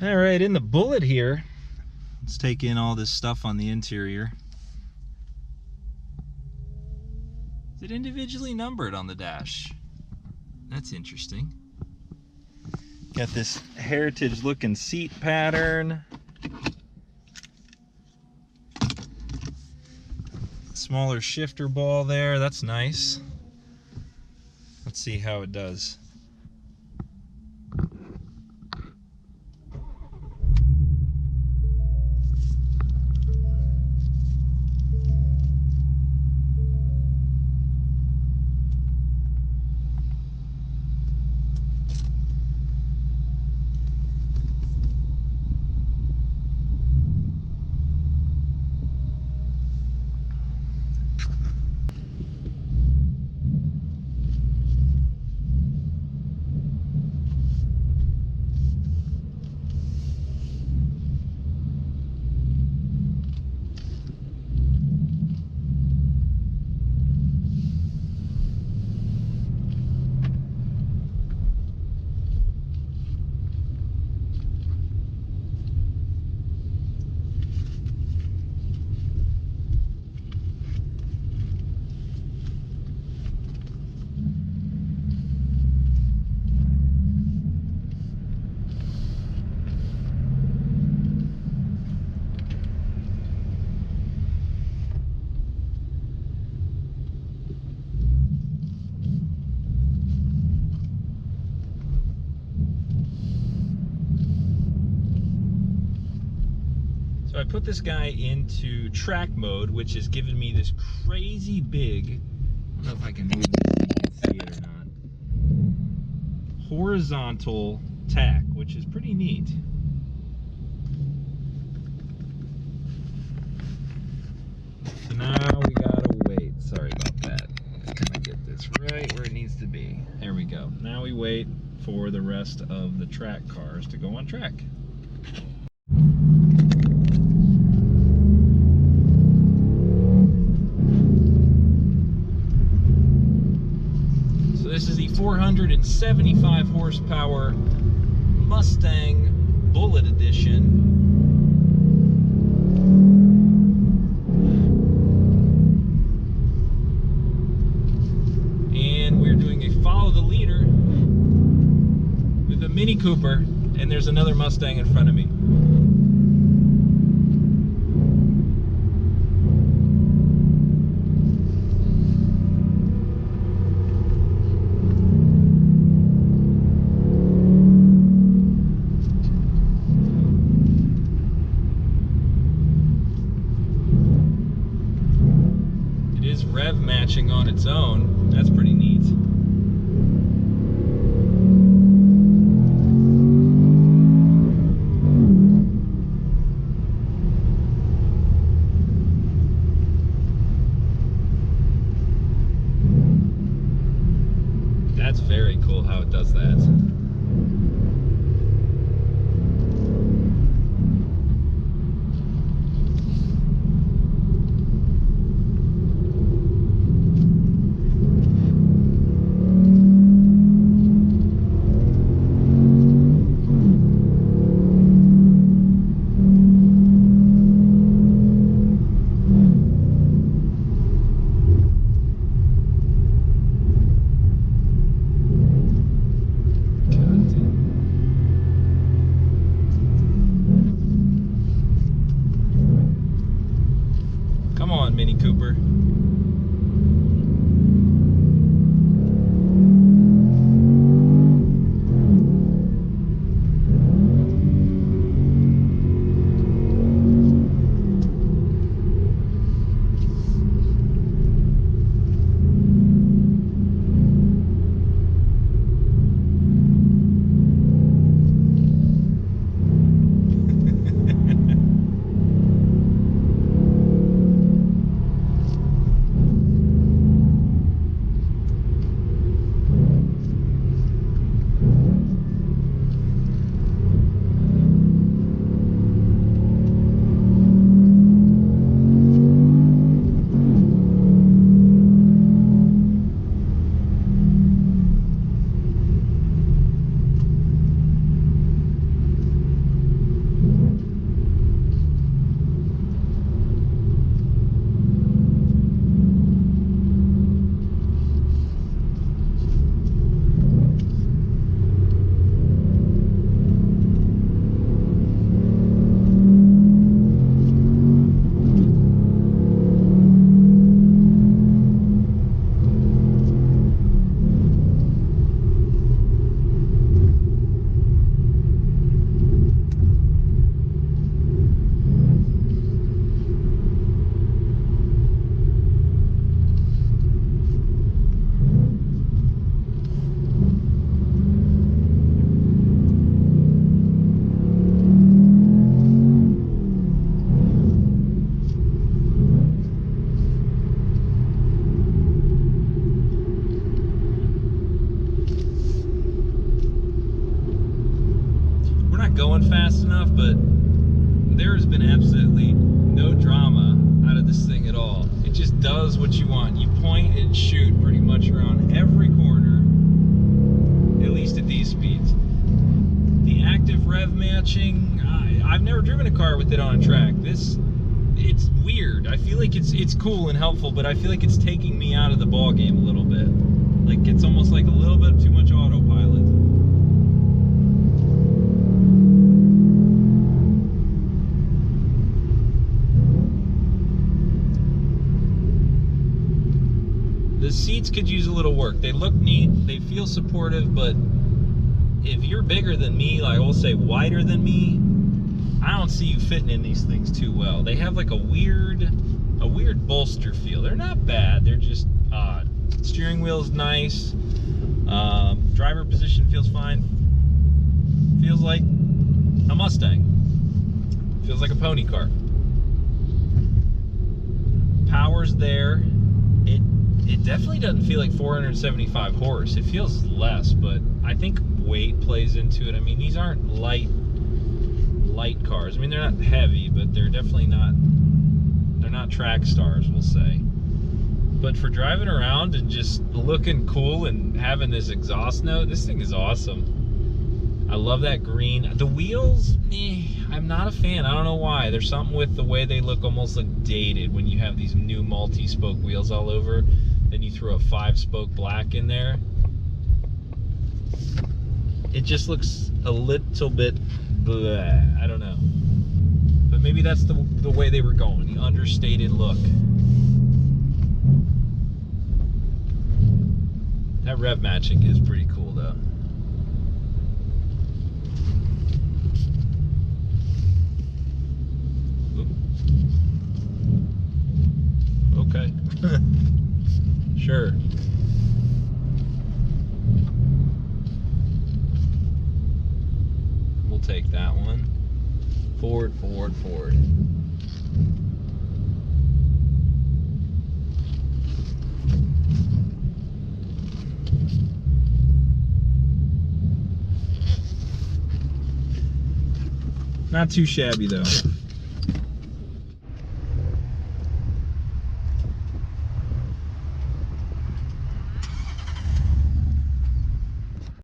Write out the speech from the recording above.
All right, in the Bullitt here, let's take in all this stuff on the interior. Is it individually numbered on the dash? That's interesting. Got this heritage looking seat pattern. Smaller shifter ball there, that's nice. Let's see how it does. So I put this guy into track mode, which has given me this crazy big, I don't know if I can move this so you can see it or not, horizontal tack, which is pretty neat. So now we gotta wait. Sorry about that. Let's kind of get this right where it needs to be. There we go. Now we wait for the rest of the track cars to go on track. This is the 475 horsepower Mustang Bullitt edition. And we're doing a follow the leader with a Mini Cooper, and there's another Mustang in front of me. Rev matching on its own. That's pretty neat. That's very cool how it does that. Come on, Mini Cooper. can shoot pretty much around every corner, at least at these speeds. The active rev matching, I've never driven a car with it on a track. It's weird. I feel like it's cool and helpful, but I feel like it's taking me out of the ball game a little bit. Like it's almost like a little bit too much autopilot. The seats could use a little work. They look neat, they feel supportive, but if you're bigger than me, like we'll say wider than me, I don't see you fitting in these things too well. They have like a weird bolster feel. They're not bad, they're just odd. Steering wheel's nice. Driver position feels fine. Feels like a Mustang. Feels like a pony car. Power's there. It definitely doesn't feel like 475 horse. It feels less, but I think weight plays into it. I mean, these aren't light cars. I mean, they're not heavy, but they're definitely not, they're not track stars, we'll say. But for driving around and just looking cool and having this exhaust note, this thing is awesome. I love that green. The wheels, I'm not a fan. I don't know why. There's something with the way they almost look dated when you have these new multi-spoke wheels all over. Then you throw a 5-spoke black in there. It just looks a little bit bleh. I don't know. But maybe that's the way they were going, the understated look. That rev matching is pretty cool though. Okay. Sure. We'll take that one. Forward, forward, forward. Not too shabby though.